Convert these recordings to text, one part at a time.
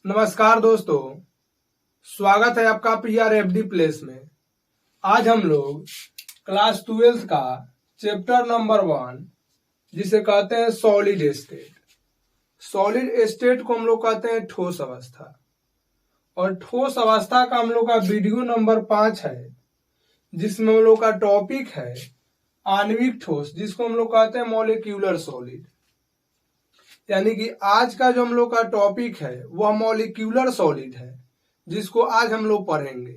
नमस्कार दोस्तों, स्वागत है आपका PRFD प्लेस में। आज हम लोग क्लास 12th का चैप्टर नंबर 1 जिसे कहते हैं सॉलिड स्टेट। सॉलिड स्टेट को हम लोग कहते हैं ठोस अवस्था, और ठोस अवस्था का हम लोग का वीडियो नंबर 5 है, जिसमें हम लोग का टॉपिक है आणविक ठोस, जिसको हम लोग कहते हैं मॉलिक्यूलर सॉलिड। यानी कि आज का जो हम लोग का टॉपिक है वह मॉलिक्यूलर सॉलिड है, जिसको आज हम लोग पढ़ेंगे।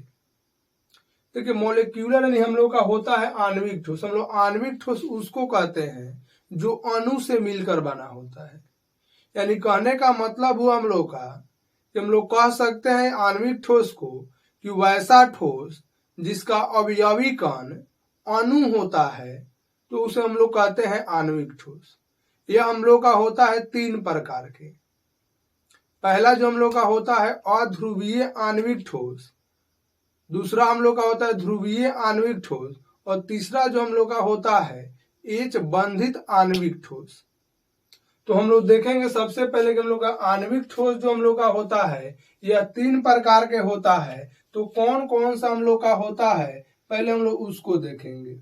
देखिए, मॉलिक्यूलर यानी हम लोग का होता है आणविक ठोस। हम लोग आणविक ठोस उसको कहते हैं जो अणु से मिलकर बना होता है। यानी कहने का मतलब हुआ हम लोग का कि हम लोग कह सकते हैं आणविक ठोस को कि वैसा ठोस जिसका अवयवी कण अणु होता है, तो उसे हम लोग कहते हैं आणविक ठोस। यह हम लोग का होता है 3 प्रकार के। पहला जो हम लोग का होता है अध्रुवीय आणविक ठोस, दूसरा हम लोग का होता है ध्रुवीय आणविक ठोस, और तीसरा जो हम लोग का होता है एच बंधित आणविक ठोस। तो हम लोग देखेंगे सबसे पहले कि हम लोग का आणविक ठोस जो हम लोग का होता है यह 3 प्रकार के होता है। तो कौन कौन सा हम लोग का होता है, पहले हम लोग उसको देखेंगे।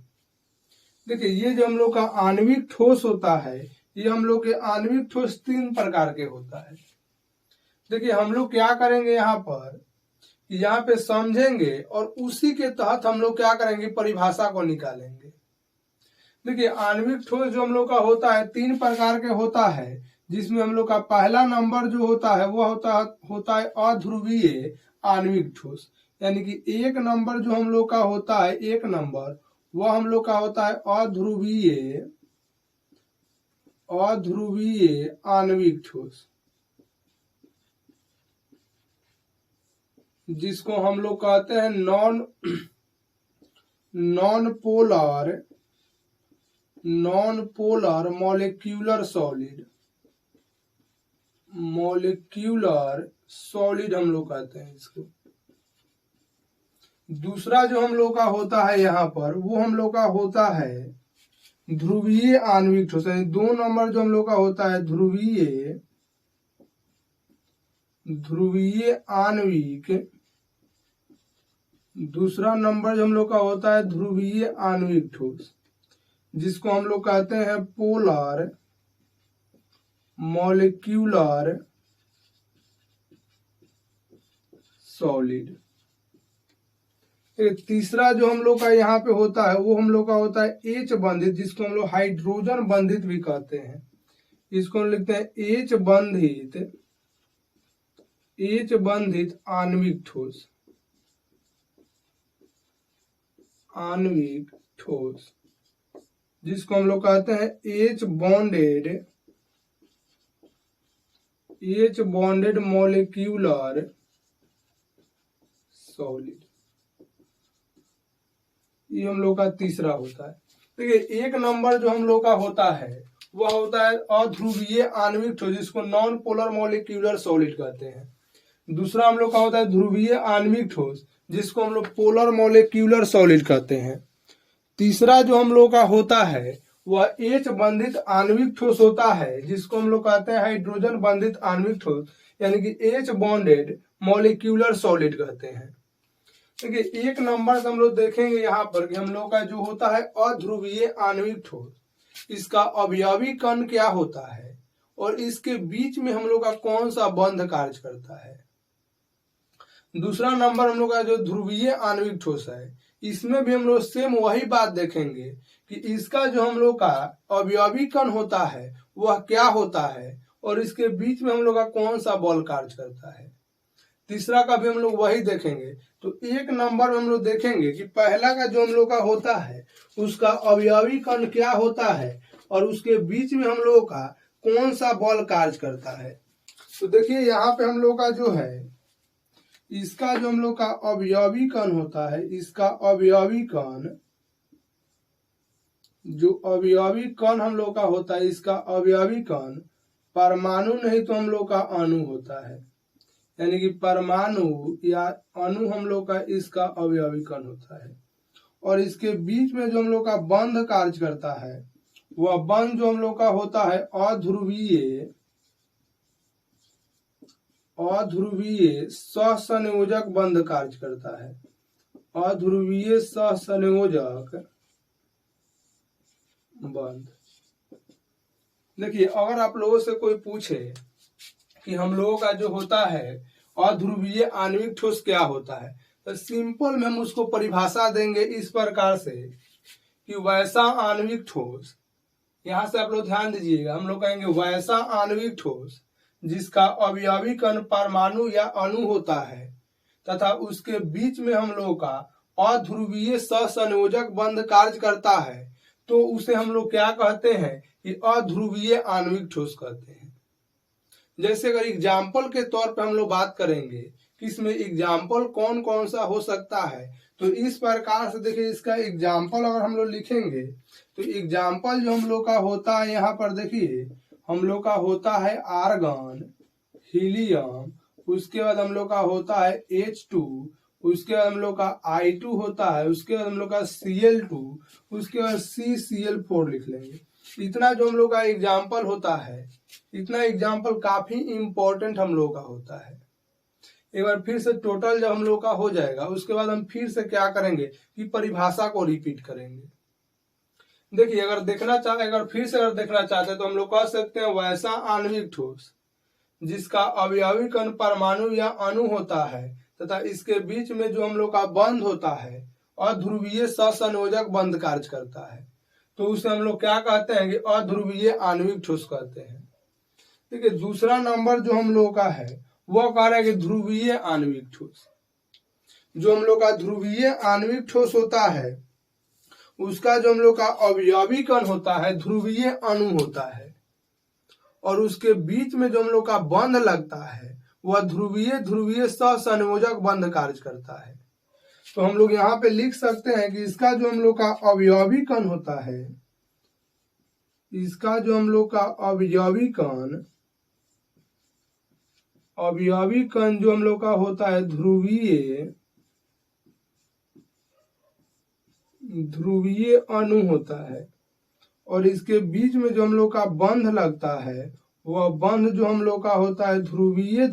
देखिए, ये जो हम लोग का आणविक ठोस होता है, ये हम लोग के आणविक ठोस 3 प्रकार के होता है। देखिए, हम लोग क्या करेंगे यहाँ पे समझेंगे, और उसी के तहत हम लोग क्या करेंगे, परिभाषा को निकालेंगे। देखिए, आणविक ठोस जो हम लोग का होता है 3 प्रकार के होता है, जिसमें हम लोग का पहला नंबर जो होता है वह होता है अध्रुवीय आणविक ठोस। यानी कि 1 नंबर जो हम लोग का होता है, 1 नंबर वह हम लोग का होता है अध्रुवीय आणविक ठोस, जिसको हम लोग कहते हैं नॉन पोलर मॉलिक्यूलर सॉलिड हम लोग कहते हैं इसको। दूसरा जो हम लोग का होता है यहाँ पर, वो हम लोग का होता है ध्रुवीय आणविक ठोस। 2 नंबर जो हम लोग का होता है ध्रुवीय आणविक, दूसरा नंबर जो हम लोग का होता है ध्रुवीय आणविक ठोस, जिसको हम लोग कहते हैं पोलर मॉलिक्यूलर सॉलिड। तीसरा जो हम लोग का यहाँ पे होता है वो हम लोग का होता है एच बंधित, जिसको हम लोग हाइड्रोजन बंधित भी कहते हैं। इसको हम लिखते हैं एच बंधित आणविक ठोस, जिसको हम लोग कहते हैं एच बॉन्डेड मॉलिक्यूलर सॉलिड। ये हम लोग का तीसरा होता है। देखिए, 1 नंबर जो हम लोग का होता है वह होता है अध्रुवीय आणविक ठोस, जिसको नॉन पोलर मॉलिक्यूलर सॉलिड कहते हैं। दूसरा हम लोग का होता है ध्रुवीय आणविक ठोस, जिसको हम लोग पोलर मॉलिक्यूलर सॉलिड कहते हैं। तीसरा जो हम लोग का होता है वह एच बंधित आणविक ठोस होता है, जिसको हम लोग कहते हैं हाइड्रोजन बंधित आणविक ठोस, यानी कि एच बॉन्डेड मॉलिक्यूलर सॉलिड कहते हैं। देखिए, 1 नंबर से हम लोग देखेंगे यहाँ पर कि हम लोग का जो होता है अध्रुवीय आणविक ठोस, इसका अवयवी कण क्या होता है और इसके बीच में हम लोग का कौन सा बंध कार्य करता है। दूसरा नंबर हम लोग का जो ध्रुवीय आणविक ठोस है, इसमें भी हम लोग सेम वही बात देखेंगे कि इसका जो हम लोग का अवयवी कण होता है वह क्या होता है और इसके बीच में हम लोग का कौन सा बल कार्य करता है। तीसरा का भी हम लोग वही देखेंगे। तो 1 नंबर में हम लोग देखेंगे कि पहला का जो हम लोग का होता है उसका अवयवी कण क्या होता है और उसके बीच में हम लोग का कौन सा बल कार्य करता है। तो देखिए, यहाँ पे हम लोग का जो है, इसका जो हम लोग का अवयवी कण होता है, इसका अवयवी कण जो अवयवी कण हम लोग का होता है, इसका अवयवी कण परमाणु नहीं तो हम लोग का अणु होता है। यानी कि परमाणु या अणु हम लोग का इसका अवयवी कण होता है, और इसके बीच में जो हम लोग का बंध कार्य करता है वह बंध जो हम लोग का होता है अध्रुवीय अध्रुवीय सहसंयोजक बंध कार्य करता है। अध्रुवीय सहसंयोजक बंध। देखिए, अगर आप लोगों से कोई पूछे कि हम लोगों का जो होता है अध्रुवीय आणविक ठोस क्या होता है, तो सिंपल में हम उसको परिभाषा देंगे इस प्रकार से कि वैसा आणविक ठोस, यहां से आप लोग ध्यान दीजिएगा, हम लोग कहेंगे वैसा आणविक ठोस जिसका अवयवी कण परमाणु या अणु होता है तथा उसके बीच में हम लोग का अध्रुवीय सहसंयोजक बंध कार्य करता है, तो उसे हम लोग क्या कहते हैं कि अध्रुवीय आणविक ठोस कहते हैं। जैसे अगर एग्जाम्पल के तौर पर हम लोग बात करेंगे कि इसमें एग्जाम्पल कौन कौन सा हो सकता है, तो इस प्रकार से देखिए, इसका एग्जाम्पल अगर हम लोग लिखेंगे तो एग्जाम्पल जो हम लोग का होता है, यहाँ पर देखिए हम लोग का होता है आर्गन, हीलियम, उसके बाद हम लोग का होता है H2, उसके बाद हम लोग का I2 होता है, उसके बाद हम लोग का Cl2, उसके बाद CCl4 लिख लेंगे। इतना जो हम लोग का एग्जाम्पल होता है, इतना एग्जाम्पल काफी इंपॉर्टेंट हम लोग का होता है। एक बार फिर से टोटल जब हम लोग का हो जाएगा, उसके बाद हम फिर से क्या करेंगे कि परिभाषा को रिपीट करेंगे। देखिए, अगर देखना चाहते हैं तो हम लोग कह सकते हैं वैसा आणविक ठोस जिसका अवयवी कण परमाणु या अणु होता है तथा इसके बीच में जो हम लोग का बंध होता है अध्रुवीय सहसंयोजक बंध कार्य करता है, तो उसे हम लोग क्या कहते हैं कि अध्रुवीय आणविक ठोस कहते हैं। देखिए, दूसरा नंबर जो हम लोग का है वह कह रहा है कि ध्रुवीय आणविक ठोस। जो हम लोग का ध्रुवीय आणविक ठोस होता है उसका जो हम लोग का अवयवी कण होता है ध्रुवीय अणु होता है और उसके बीच में जो हम लोग का बंध लगता है वह ध्रुवीय सहसंयोजक बंध कार्य करता है। तो हम लोग यहाँ पे लिख सकते हैं कि इसका जो हम लोग का अवयवी कण होता है, इसका जो हम लोग का अवयवी कण जो हम लोग का होता है ध्रुवीय अणु होता है और इसके बीच में जो हम लोग का बंध लगता है वह बंध जो हम लोग का होता है ध्रुवीय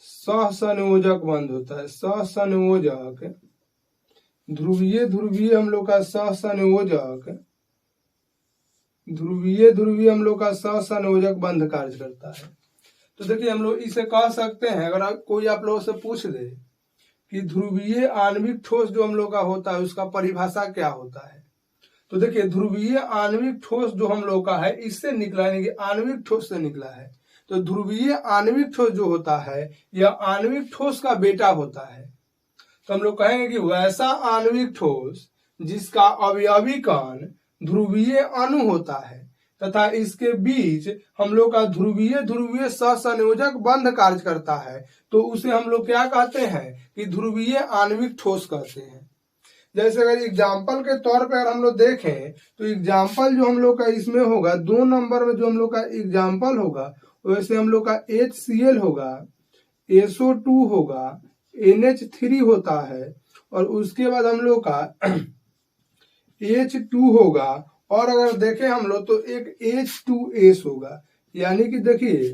सहसंयोजक बंध होता है। सहसंयोजक ध्रुवीय हम लोग का सहसंयोजक ध्रुवीय हम लोग का सहसंयोजक बंध कार्य करता है। तो देखिए, हम लोग इसे कह सकते हैं, अगर कोई आप लोगों से पूछ दे कि ध्रुवीय आणविक ठोस जो हम लोग का होता है उसका परिभाषा क्या होता है, तो देखिए ध्रुवीय आणविक ठोस जो हम लोग का है इससे निकला, यानी कि आणविक ठोस से निकला है। तो ध्रुवीय आणविक ठोस जो होता है यह आणविक ठोस का बेटा होता है। तो हम लोग कहेंगे कि वैसा आणविक ठोस जिसका अवयवी कण ध्रुवीय अणु होता है तथा इसके बीच हम लोग का ध्रुवीय सहसंयोजक बंध कार्य करता है, तो उसे हम लोग क्या कहते हैं कि ध्रुवीय आणविक ठोस कहते हैं। जैसे अगर एग्जाम्पल के तौर पर अगर हम लोग देखें तो एग्जाम्पल जो हम लोग का इसमें होगा 2 नंबर में जो हम लोग का एग्जाम्पल होगा वैसे हम लोग का HCl होगा, SO2 होगा, NH3 होता है और उसके बाद हम लोग का H2 होगा और अगर देखें हम लोग तो एक H2S होगा। यानी कि देखिए,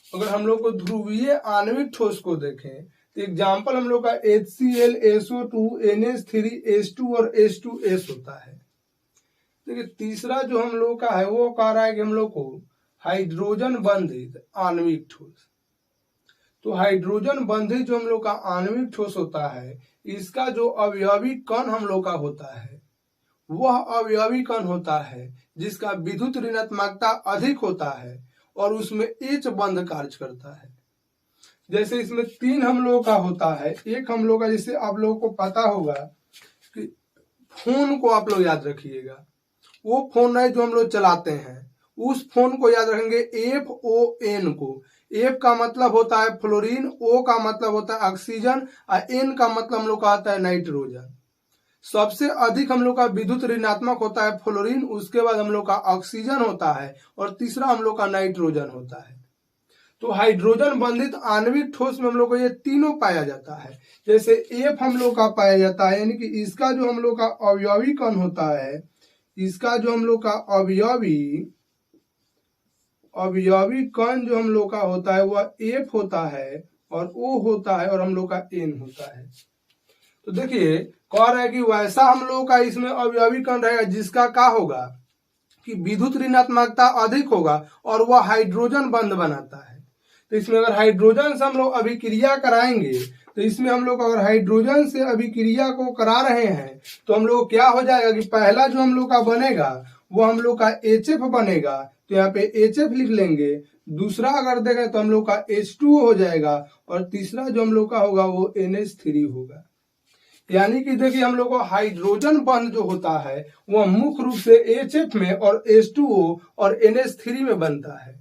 अगर हम लोग को ध्रुवीय आणविक ठोस को देखें तो एग्जाम्पल हम लोग का HCl, SO2, NH3, H2 और H2S होता है। देखिए, तीसरा जो हम लोग का है वो कह रहा है कि हम लोग को हाइड्रोजन बंधित आणविक ठोस। तो हाइड्रोजन बंधित जो हम लोग का आणविक ठोस होता है इसका जो अवयवी कण हम लोग का होता है वह अवयवी कण होता है जिसका विद्युत ऋणात्मकता अधिक होता है और उसमें H बंध कार्य करता है। जैसे इसमें 3 हम लोगों का होता है। एक हम लोग का, जैसे आप लोगों को पता होगा कि फोन को आप लोग याद रखिएगा, वो फोन है जो हम लोग चलाते हैं, उस फोन को याद रखेंगे FON को। F का मतलब होता है फ्लोरीन, O का मतलब होता है ऑक्सीजन और N का मतलब हम लोग का आता है नाइट्रोजन। सबसे अधिक हम लोग का विद्युत ऋणात्मक होता है फ्लोरीन, उसके बाद हम लोग का ऑक्सीजन होता है और तीसरा हम लोग का नाइट्रोजन होता है। तो हाइड्रोजन बंधित आणविक ठोस में हम लोग को ये तीनों पाया जाता है। जैसे F हम लोग का पाया जाता है, यानी कि इसका जो हम लोग का अवयवी कण होता है इसका जो हम लोग का अवयवी कण जो हम लोग का होता है वह F होता है और O होता है और हम लोग का N होता है। तो देखिए कह रहा है कि वैसा हम लोग का इसमें अवयवी कण रहेगा जिसका क्या होगा कि विद्युत ऋणात्मकता अधिक होगा और वह हाइड्रोजन बंध बनाता है। तो इसमें अगर हाइड्रोजन से हम लोग अभिक्रिया कराएंगे तो इसमें हम लोग अगर हाइड्रोजन से अभिक्रिया को करा रहे हैं तो हम लोग क्या हो जाएगा कि पहला जो हम लोग का बनेगा वो हम लोग का HF बनेगा, तो यहाँ पे HF लिख लेंगे। दूसरा अगर देखें तो हम लोग का H2O हो जाएगा और तीसरा जो हम लोग का होगा वो NH3 होगा। यानी कि देखिए हम लोग को हाइड्रोजन बंध जो होता है वह मुख्य रूप से HF में और H2O और NH3 में बनता है।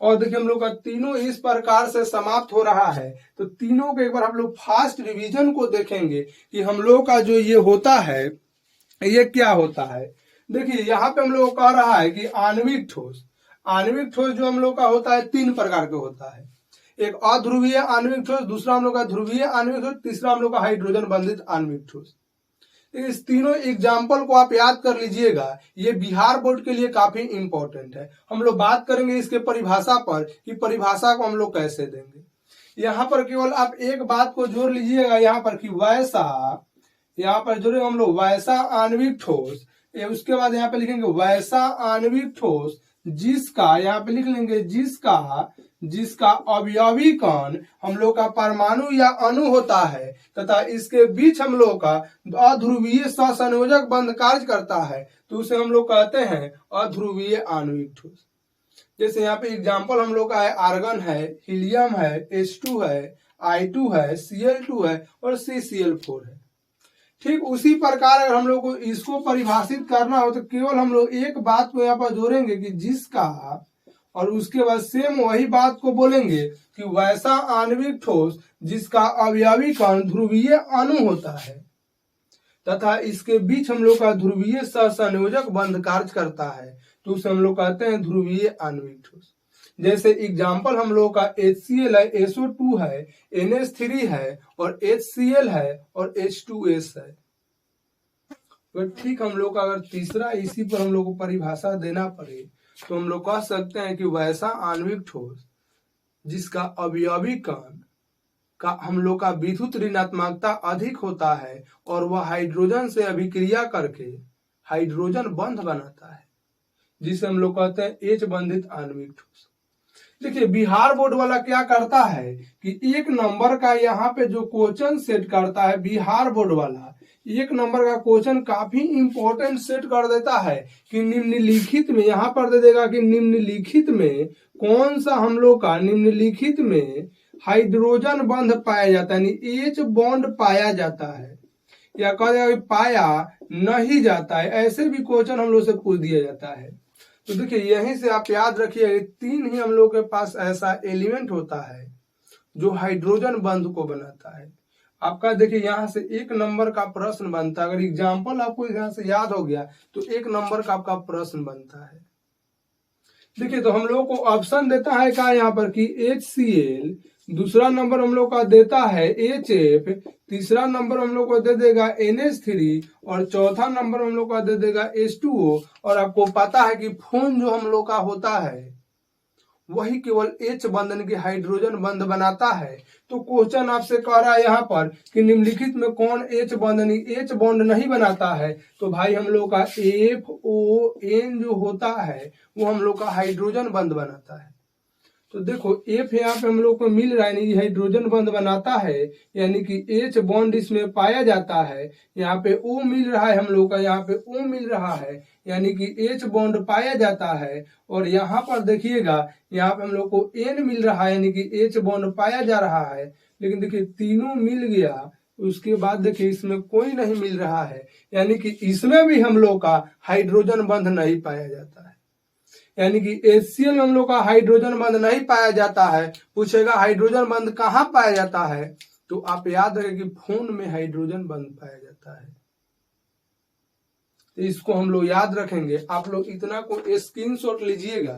और देखिए हम लोग का तीनों इस प्रकार से समाप्त हो रहा है। तो तीनों को एक बार हम लोग फास्ट रिवीजन को देखेंगे कि हम लोग का जो ये होता है ये क्या होता है। देखिए यहाँ पे हम लोग कह रहा है कि आणविक ठोस जो हम लोग का होता है तीन प्रकार के होता है। एक अध्रुवीय आणविक ठोस, दूसरा हम लोग का ध्रुवीय आणविक ठोस, तीसरा हम लोग का हाइड्रोजन बंधित आणविक ठोस। इस तीनों एग्जाम्पल को आप याद कर लीजिएगा, ये बिहार बोर्ड के लिए काफी इंपॉर्टेंट है। हम लोग बात करेंगे इसके परिभाषा पर कि परिभाषा को हम लोग कैसे देंगे। यहाँ पर केवल आप एक बात को जोड़ लीजिएगा यहाँ पर कि वैसा, यहाँ पर जोड़े हम लोग वैसा आणविक ठोस, उसके बाद यहाँ पे लिखेंगे वैसा आणविक ठोस जिसका, यहाँ पे लिख लेंगे जिसका अवयवी कण हम लोग का परमाणु या अणु होता है तथा इसके बीच हम लोग का अध्रुवीय सहसंयोजक बंध कार्य करता है, तो उसे हम लोग कहते हैं अध्रुवीय आणविक ठोस। जैसे यहाँ पे एग्जाम्पल हम लोग का है आर्गन है, हीलियम है, H2 है, I2 है, Cl2 है और CCl4 है। ठीक उसी प्रकार अगर हम लोग को इसको परिभाषित करना हो तो केवल हम लोग एक बात को यहाँ पर जोड़ेंगे कि जिसका, और उसके बाद सेम वही बात को बोलेंगे कि वैसा आणविक ठोस जिसका अवयवी कण ध्रुवीय अणु होता है तथा इसके बीच हम लोग का ध्रुवीय सहसंयोजक बंध कार्य करता है, तो उसे हम लोग कहते हैं ध्रुवीय आणविक ठोस। जैसे एग्जाम्पल हम लोग का HCl है, SO2 है, NH3 है और HCl है और H2S है। तो ठीक हम लोग का अगर तीसरा इसी पर हम लोग को परिभाषा देना पड़े तो हम लोग कह सकते हैं कि वैसा आणविक ठोस जिसका अवयवी कण का हम लोग का विद्युत ऋणात्मकता अधिक होता है और वह हाइड्रोजन से अभिक्रिया करके हाइड्रोजन बंध बनाता है, जिसे हम लोग कहते हैं H बंधित आणविक ठोस। देखिए बिहार बोर्ड वाला क्या करता है कि एक नंबर का यहाँ पे जो क्वेश्चन सेट करता है, बिहार बोर्ड वाला एक नंबर का क्वेश्चन काफी इंपॉर्टेंट सेट कर देता है कि निम्नलिखित में, यहाँ पर दे देगा कि निम्नलिखित में कौन सा हम लोग का निम्नलिखित में हाइड्रोजन बंध पाया जाता है, यानी H बॉन्ड पाया जाता है, या कह देगा कि पाया नहीं जाता है। ऐसे भी क्वेश्चन हम लोग से पूछ दिया जाता है। तो देखिए यहीं से आप याद रखिए तीन ही हम लोग के पास ऐसा एलिमेंट होता है जो हाइड्रोजन बंध को बनाता है। आपका देखिए यहाँ से एक नंबर का प्रश्न बनता है। अगर एग्जाम्पल आपको यहाँ से याद हो गया तो एक नंबर का आपका प्रश्न बनता है। देखिए तो हम लोग को ऑप्शन देता है क्या यहाँ पर कि HCl, दूसरा नंबर हम लोग का देता है HF, तीसरा नंबर हम लोग को दे देगा NH3 और चौथा नंबर हम लोग का दे देगा H2O। और आपको पता है कि फोन जो हम लोग का होता है वही केवल H बंधन के हाइड्रोजन बंध बनाता है। तो क्वेश्चन आपसे कह रहा है यहाँ पर कि निम्नलिखित में कौन H बंधनी H बॉन्ड नहीं बनाता है, तो भाई हम लोग का FON जो होता है वो हम लोग का हाइड्रोजन बंध बनाता है। तो देखो F यहाँ पे हम लोग को मिल रहा है, यानी हाइड्रोजन बंध बनाता है, यानी कि H बॉन्ड इसमें पाया जाता है। यहाँ पे O मिल रहा है हम लोग का, यहाँ पे O मिल रहा है, यानी कि H बॉन्ड पाया जाता है। और यहाँ पर देखिएगा यहाँ पे हम लोग को N मिल रहा है, यानी कि H बॉन्ड पाया जा रहा है। लेकिन देखिए तीनों मिल गया, उसके बाद देखिए इसमें कोई नहीं मिल रहा है, यानी कि इसमें भी हम लोग का हाइड्रोजन बंध नहीं पाया जाता है। यानी कि HCl में हम लोग का हाइड्रोजन बंध नहीं पाया जाता है। पूछेगा हाइड्रोजन बंध कहाँ पाया जाता है, तो आप याद रखें कि फोन में हाइड्रोजन बंध पाया जाता है। तो इसको हम लोग याद रखेंगे। आप लोग इतना को स्क्रीनशॉट लीजिएगा